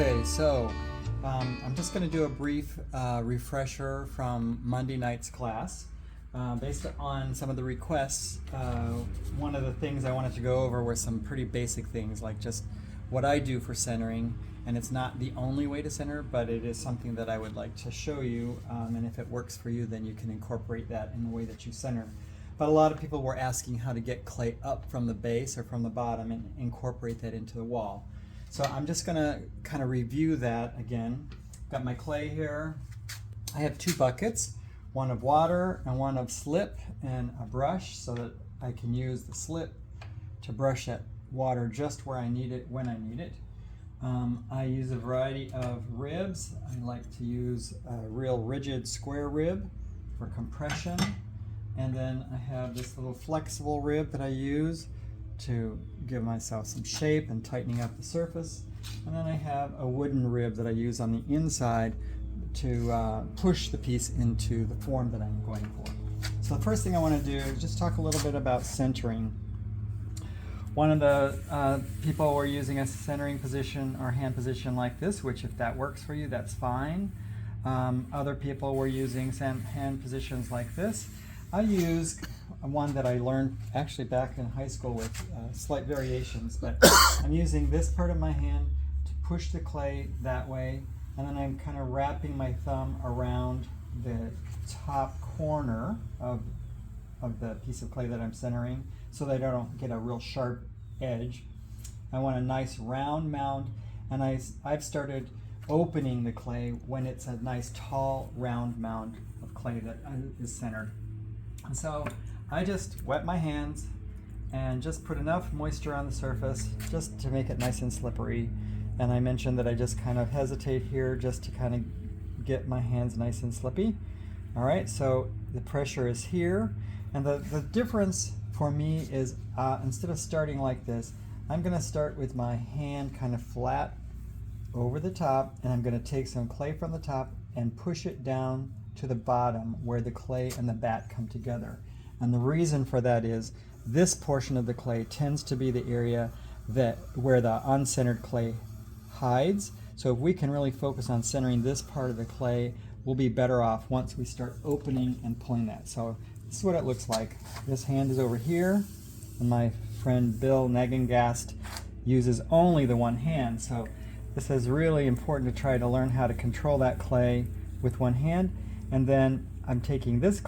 Okay, so I'm just going to do a brief refresher from Monday night's class. Based on some of the requests, one of the things I wanted to go over were some pretty basic things, like just what I do for centering. And it's not the only way to center, but it is something that I would like to show you. And if it works for you, then you can incorporate that in the way that you center. But a lot of people were asking how to get clay up from the base or from the bottom and incorporate that into the wall. So I'm just going to kind of review that again. Got my clay here. I have two buckets, one of water and one of slip and a brush, so that I can use the slip to brush that water just where I need it when I need it. I use a variety of ribs. I like to use a real rigid square rib for compression. And then I have this little flexible rib that I use to give myself some shape and tightening up the surface. And then I have a wooden rib that I use on the inside to push the piece into the form that I'm going for. So the first thing I want to do is just talk a little bit about centering. One of the people were using a centering position or hand position like this, which if that works for you, that's fine. Other people were using hand positions like this. I use one that I learned actually back in high school with slight variations, but I'm using this part of my hand to push the clay that way, and then I'm kind of wrapping my thumb around the top corner of the piece of clay that I'm centering so that I don't get a real sharp edge. I want a nice round mound, and I've started opening the clay when it's a nice tall round mound of clay that is centered. And so I just wet my hands and just put enough moisture on the surface just to make it nice and slippery. And I mentioned that I just kind of hesitate here just to kind of get my hands nice and slippy. All right, so the pressure is here. And the difference for me is instead of starting like this, I'm going to start with my hand kind of flat over the top, and I'm going to take some clay from the top and push it down to the bottom where the clay and the bat come together. And the reason for that is this portion of the clay tends to be the area where the uncentered clay hides. So if we can really focus on centering this part of the clay, we'll be better off once we start opening and pulling that. So this is what it looks like. This hand is over here, and my friend Bill Negengast uses only the one hand. So this is really important to try to learn how to control that clay with one hand. And then I'm taking this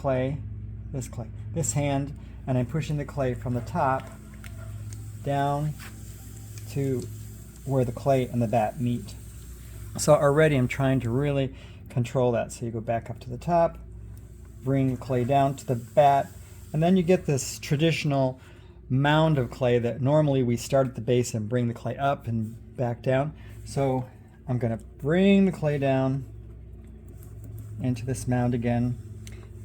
hand, and I'm pushing the clay from the top down to where the clay and the bat meet. So already I'm trying to really control that. So you go back up to the top, bring the clay down to the bat, and then you get this traditional mound of clay that normally we start at the base and bring the clay up and back down. So I'm going to bring the clay down into this mound again.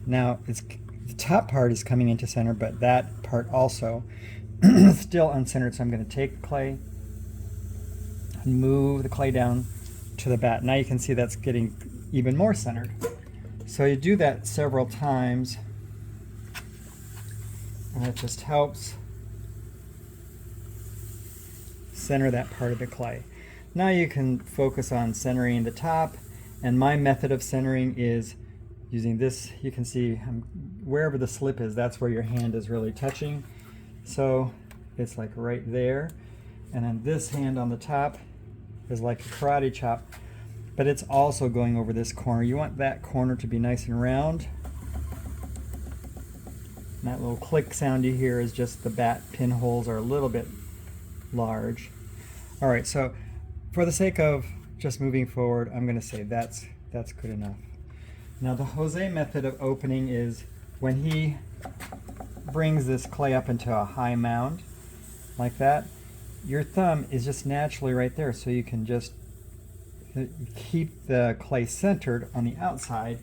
Now the top part is coming into center, but that part also still uncentered. So I'm going to take the clay and move the clay down to the bat. Now you can see that's getting even more centered. So you do that several times, and it just helps center that part of the clay. Now you can focus on centering the top, and my method of centering is using this. You can see wherever the slip is, that's where your hand is really touching. So it's like right there. And then this hand on the top is like a karate chop, but it's also going over this corner. You want that corner to be nice and round. And that little click sound you hear is just the bat pinholes are a little bit large. All right, so for the sake of just moving forward, I'm going to say that's good enough. Now the Jose method of opening is when he brings this clay up into a high mound like that, your thumb is just naturally right there, so you can just keep the clay centered on the outside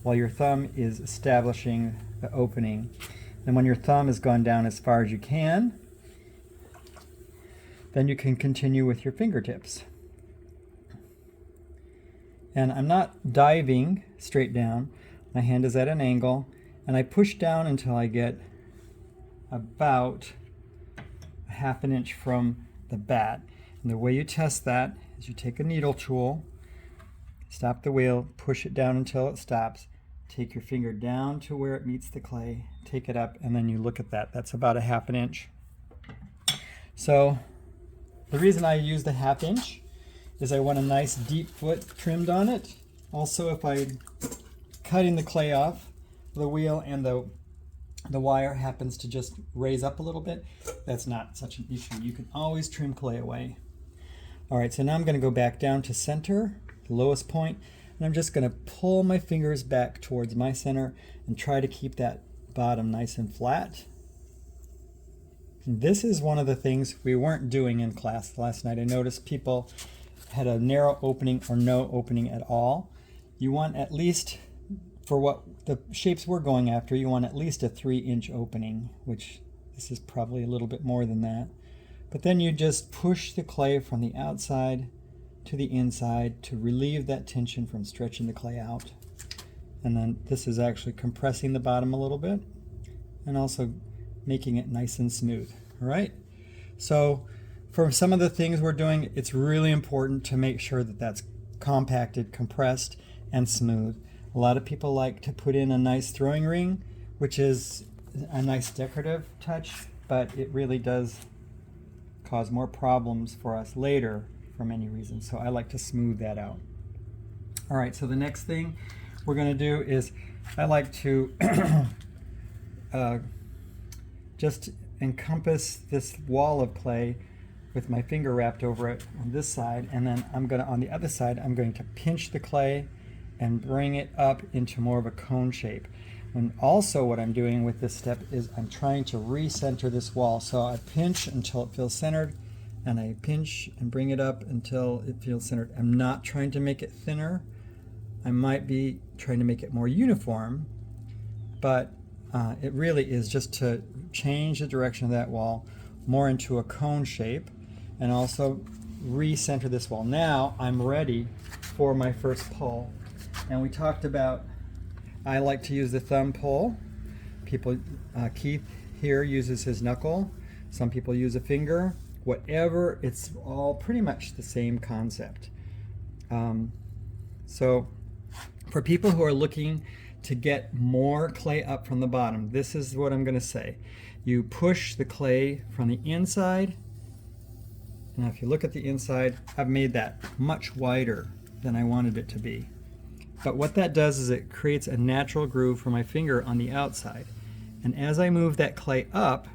while your thumb is establishing the opening. And when your thumb has gone down as far as you can, then you can continue with your fingertips. And I'm not diving straight down. My hand is at an angle, and I push down until I get about a half an inch from the bat. And the way you test that is you take a needle tool, stop the wheel, push it down until it stops, take your finger down to where it meets the clay, take it up, and then you look at that. That's about a 1/2 inch. So the reason I use the 1/2 inch is I want a nice deep foot trimmed on it. Also, if I'm cutting the clay off, the wheel and the wire happens to just raise up a little bit, that's not such an issue. You can always trim clay away. All right, so now I'm going to go back down to center, the lowest point, and I'm just going to pull my fingers back towards my center and try to keep that bottom nice and flat. And this is one of the things we weren't doing in class last night. I noticed people had a narrow opening or no opening at all. You want at least, for what the shapes we're going after, you want at least a 3-inch opening, which this is probably a little bit more than that. But then you just push the clay from the outside to the inside to relieve that tension from stretching the clay out. And then this is actually compressing the bottom a little bit and also making it nice and smooth. All right? So for some of the things we're doing, it's really important to make sure that that's compacted, compressed, and smooth. A lot of people like to put in a nice throwing ring, which is a nice decorative touch, but it really does cause more problems for us later for many reasons. So I like to smooth that out. All right, so the next thing we're going to do is I like to just encompass this wall of clay with my finger wrapped over it on this side, and then I'm going to, on the other side, I'm going to pinch the clay and bring it up into more of a cone shape. And also what I'm doing with this step is I'm trying to recenter this wall. So I pinch until it feels centered, and I pinch and bring it up until it feels centered. I'm not trying to make it thinner. I might be trying to make it more uniform, but it really is just to change the direction of that wall more into a cone shape and also recenter this wall. Now I'm ready for my first pull. And we talked about, I like to use the thumb pull. People, Keith here uses his knuckle. Some people use a finger. Whatever, it's all pretty much the same concept. So for people who are looking to get more clay up from the bottom, this is what I'm going to say. You push the clay from the inside. Now if you look at the inside, I've made that much wider than I wanted it to be. But what that does is it creates a natural groove for my finger on the outside. And as I move that clay up,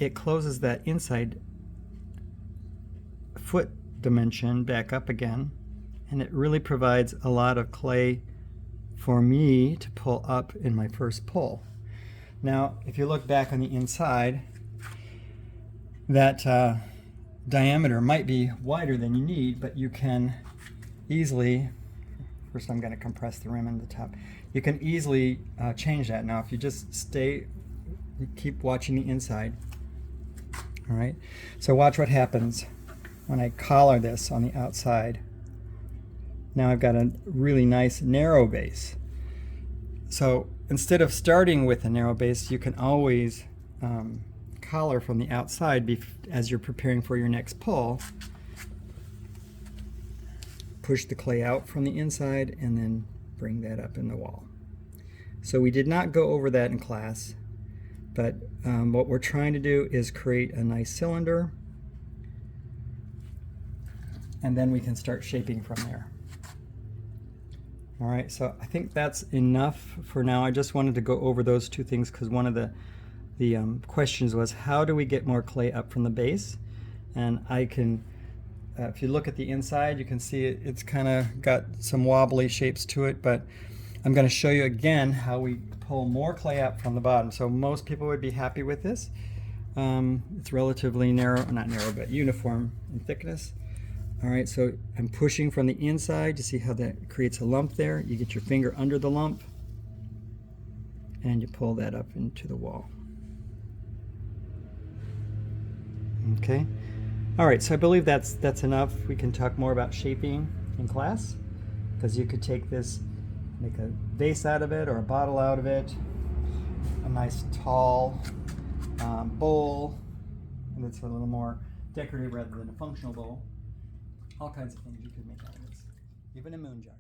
it closes that inside foot dimension back up again. And it really provides a lot of clay for me to pull up in my first pull. Now, if you look back on the inside, that diameter might be wider than you need, but you can easily, first I'm going to compress the rim on the top, you can easily change that. Now if you just keep watching the inside. All right, so watch what happens when I collar this on the outside. Now I've got a really nice narrow base. So instead of starting with a narrow base, you can always collar from the outside as you're preparing for your next pull. Push the clay out from the inside and then bring that up in the wall. So we did not go over that in class, but what we're trying to do is create a nice cylinder, and then we can start shaping from there. All right, so I think that's enough for now. I just wanted to go over those two things because one of the questions was, how do we get more clay up from the base? And I can, if you look at the inside, you can see it's kind of got some wobbly shapes to it, but I'm going to show you again how we pull more clay up from the bottom. So most people would be happy with this. It's relatively narrow, not narrow, but uniform in thickness. All right, so I'm pushing from the inside. You see how that creates a lump there? You get your finger under the lump and you pull that up into the wall. Okay. All right, so I believe that's enough. We can talk more about shaping in class, because you could take this, make a vase out of it or a bottle out of it, a nice tall bowl, and it's a little more decorative rather than a functional bowl. All kinds of things you could make out of this. Even a moon jar.